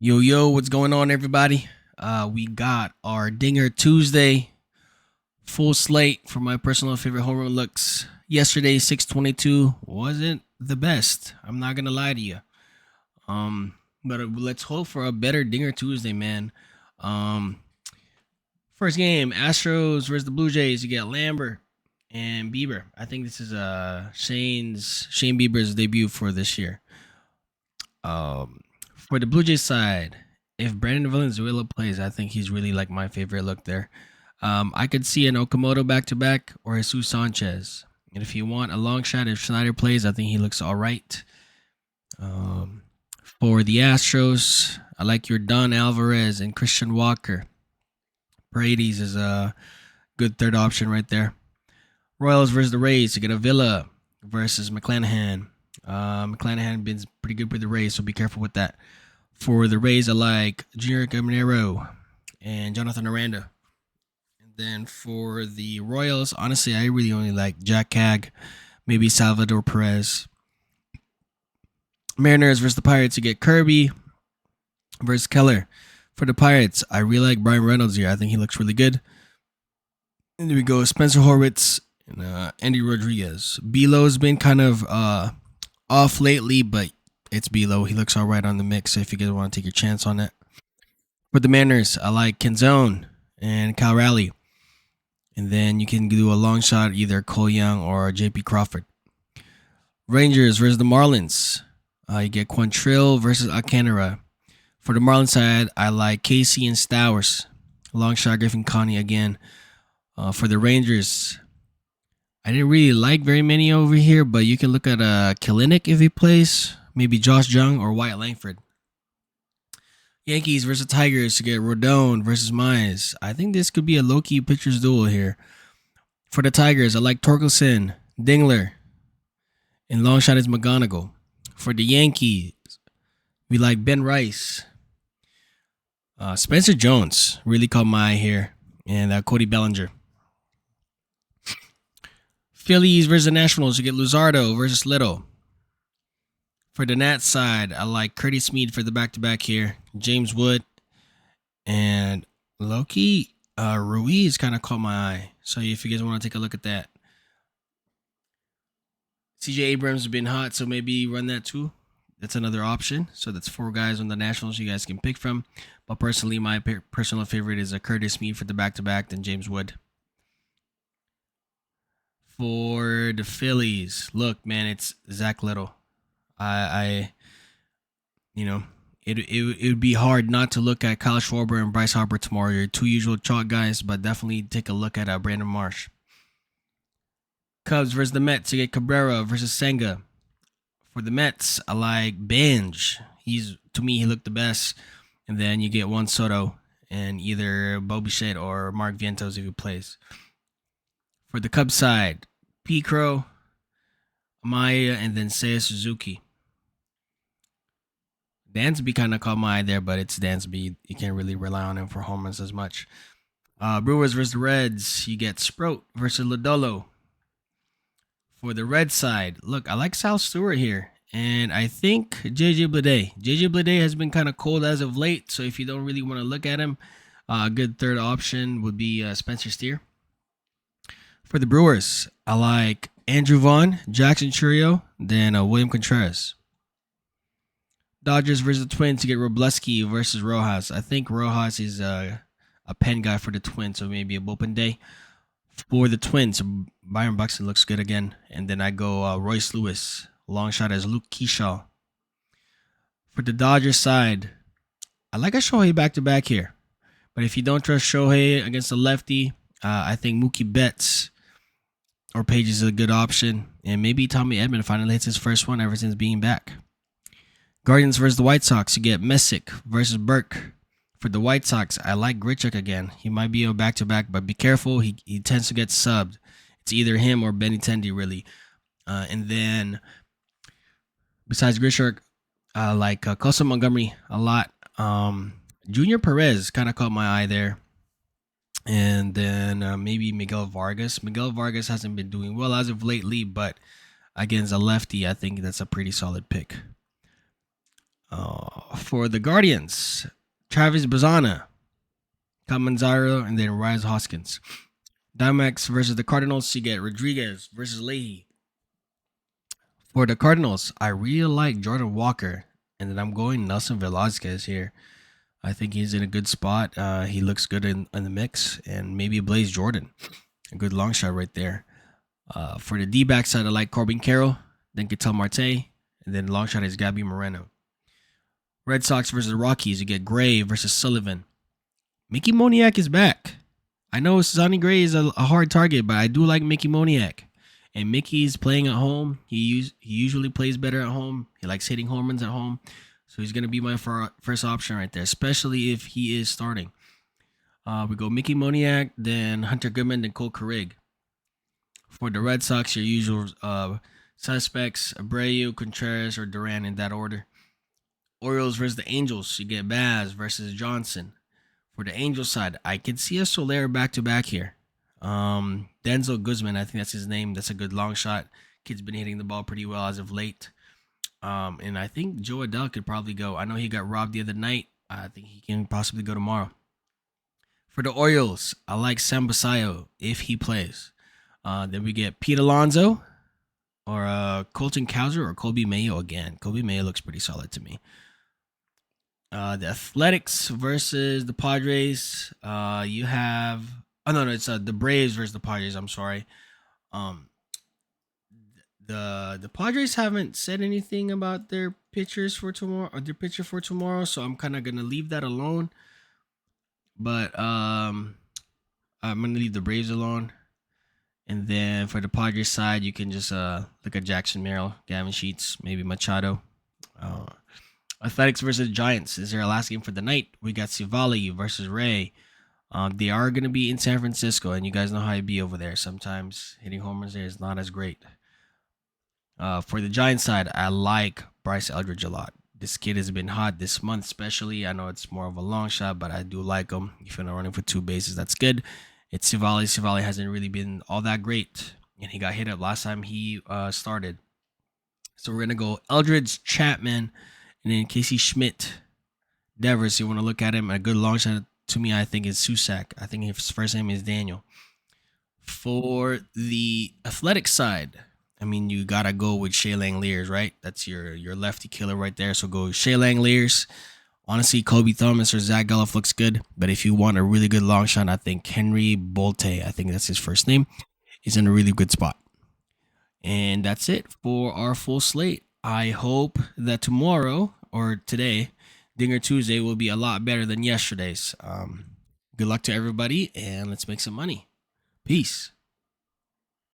Yo, what's going on, everybody? We got our Dinger Tuesday full slate for my personal favorite home run looks. Yesterday, 622 wasn't the best. I'm not gonna lie to you. But let's hope for a better Dinger Tuesday, man. Um, First game, Astros versus the Blue Jays. You get Lambert and Bieber. I think this is Shane Bieber's debut for this year. Um, for the Blue Jays side, if Brandon Valenzuela plays, I think he's really like my favorite look there. I could see an Okamoto back to back or Jesus Sanchez. And if you want a long shot, if Schneider plays, I think he looks all right. Um, for the Astros, I like your Don Alvarez and Christian Walker. Paredes is a good third option right there. Royals versus the Rays to get a Villa versus McClanahan. McClanahan been pretty good with the Rays, so be careful with that. For the Rays, I like Junior Caminero and Jonathan Aranda. And then for the Royals, honestly, I really only like Jack Cag, maybe Salvador Perez. Mariners versus the Pirates, you get Kirby versus Keller. For the Pirates, I really like Brian Reynolds here. I think he looks really good. And there we go, Spencer Horwitz and Andy Rodriguez. Belo's been kind of off lately, but it's Belo. He looks all right on the mix, so if you guys want to take your chance on it. For the Mariners, I like Kenzone and Cal Raleigh. And then you can do a long shot, either Cole Young or JP Crawford. Rangers versus the Marlins. You get Quantrill versus Alcantara. For the Marlins side, I like Casey and Stowers. Long shot, Griffin Connie again. For the Rangers, I didn't really like very many over here, but you can look at Kalinick if he plays. Maybe Josh Jung or Wyatt Langford. Yankees versus Tigers to get Rodon versus Mize. I think this could be a low-key pitcher's duel here. For the Tigers, I like Torkelson, Dingler, and long shot is McGonigal. For the Yankees, we like Ben Rice. Spencer Jones really caught my eye here. And Cody Bellinger. Phillies versus the Nationals, you get Luzardo versus Little. For the Nats side, I like Curtis Mead for the back-to-back here. James Wood and Loki Ruiz kind of caught my eye. So if you guys want to take a look at that. CJ Abrams has been hot, so maybe run that too. That's another option. So that's 4 guys on the Nationals you guys can pick from. But personally, my personal favorite is Curtis Mead for the back-to-back, then James Wood. For the Phillies, look, man, it's Zach Little. It would be hard not to look at Kyle Schwarber and Bryce Harper tomorrow. Your 2 usual chalk guys, but definitely take a look at Brandon Marsh. Cubs versus the Mets. You get Cabrera versus Senga. For the Mets, I like Benj. To me, he looked the best. And then you get Juan Soto and either Bo Bichette or Mark Vientos if he plays. For the Cubs side, P. Crow, Amaya, and then Seiya Suzuki. Dansby kind of caught my eye there, but it's Dansby. You can't really rely on him for home runs as much. Brewers versus the Reds. You get Sprout versus Lodolo. For the Red side, look, I like Sal Stewart here. And I think JJ Bleday. JJ Bleday has been kind of cold as of late, so if you don't really want to look at him, a good third option would be Spencer Steer. For the Brewers, I like Andrew Vaughn, Jackson Churio, then William Contreras. Dodgers versus the Twins to get Robleski versus Rojas. I think Rojas is a pen guy for the Twins, so maybe a bullpen day. For the Twins, Byron Buxton looks good again. And then I go Royce Lewis. Long shot as Luke Keyshaw. For the Dodgers side, I like a Shohei back-to-back here. But if you don't trust Shohei against a lefty, I think Mookie Betts or Page is a good option. And maybe Tommy Edman finally hits his first one ever since being back. Guardians versus the White Sox, you get Messick versus Burke. For the White Sox, I like Grichuk again. He might be a back-to-back, but be careful. He tends to get subbed. It's either him or Benny Tendi, really. And then, besides Grichuk, I like Costa Montgomery a lot. Junior Perez kind of caught my eye there. And then maybe Miguel Vargas. Miguel Vargas hasn't been doing well as of lately, but against a lefty, I think that's a pretty solid pick. For the Guardians, Travis Bazana, Camanzaro, and then Rise Hoskins. Diamondbacks versus the Cardinals, you get Rodriguez versus Leahy. For the Cardinals, I really like Jordan Walker, and then I'm going Nelson Velasquez here. I think he's in a good spot. He looks good in the mix, and maybe Blaze Jordan, a good long shot right there. For the D-back side, I like Corbin Carroll, then Ketel Marte, and then long shot is Gabby Moreno. Red Sox versus the Rockies, you get Gray versus Sullivan. Mickey Moniak is back. I know Sonny Gray is a hard target, but I do like Mickey Moniak. And Mickey's playing at home. He usually plays better at home. He likes hitting home runs at home. So he's going to be my first option right there, especially if he is starting. We go Mickey Moniak, then Hunter Goodman, then Cole Carrig. For the Red Sox, your usual suspects, Abreu, Contreras, or Duran in that order. Orioles versus the Angels, you get Baz versus Johnson. For the Angels side, I could see a Soler back-to-back here. Denzel Guzman, I think that's his name. That's a good long shot. Kid's been hitting the ball pretty well as of late. And I think Joe Adele could probably go. I know he got robbed the other night. I think he can possibly go tomorrow. For the Orioles, I like Sam Basayo if he plays. Then we get Pete Alonso or Colton Cowser or Colby Mayo again. Colby Mayo looks pretty solid to me. The Athletics versus the Padres. You have... Oh, no, it's the Braves versus the Padres. I'm sorry. The Padres haven't said anything about their pitchers for tomorrow or their pitcher for tomorrow, so I'm kind of gonna leave that alone. But I'm gonna leave the Braves alone. And then for the Padres side, you can just look at Jackson Merrill, Gavin Sheets, maybe Machado. Athletics versus Giants is their last game for the night. We got Civali versus Ray. They are going to be in San Francisco, and you guys know how it be over there. Sometimes hitting homers there is not as great. For the Giants side, I like Bryce Eldridge a lot. This kid has been hot this month, especially. I know it's more of a long shot, but I do like him. If you're not running for 2 bases, that's good. It's Civali. Civali hasn't really been all that great, and he got hit up last time he started. So we're going to go Eldridge, Chapman, and then Casey Schmidt. Devers, you want to look at him. A good long shot to me, I think, is Susak. I think his first name is Daniel. For the Athletic side, I mean, you got to go with Shea Langeliers, right? That's your lefty killer right there. So go Shea Langeliers. Honestly, Kobe Thomas or Zach Gallup looks good. But if you want a really good long shot, I think Henry Bolte, I think that's his first name, is in a really good spot. And that's it for our full slate. I hope that tomorrow or today, Dinger Tuesday, will be a lot better than yesterday's. Good luck to everybody, and let's make some money. Peace.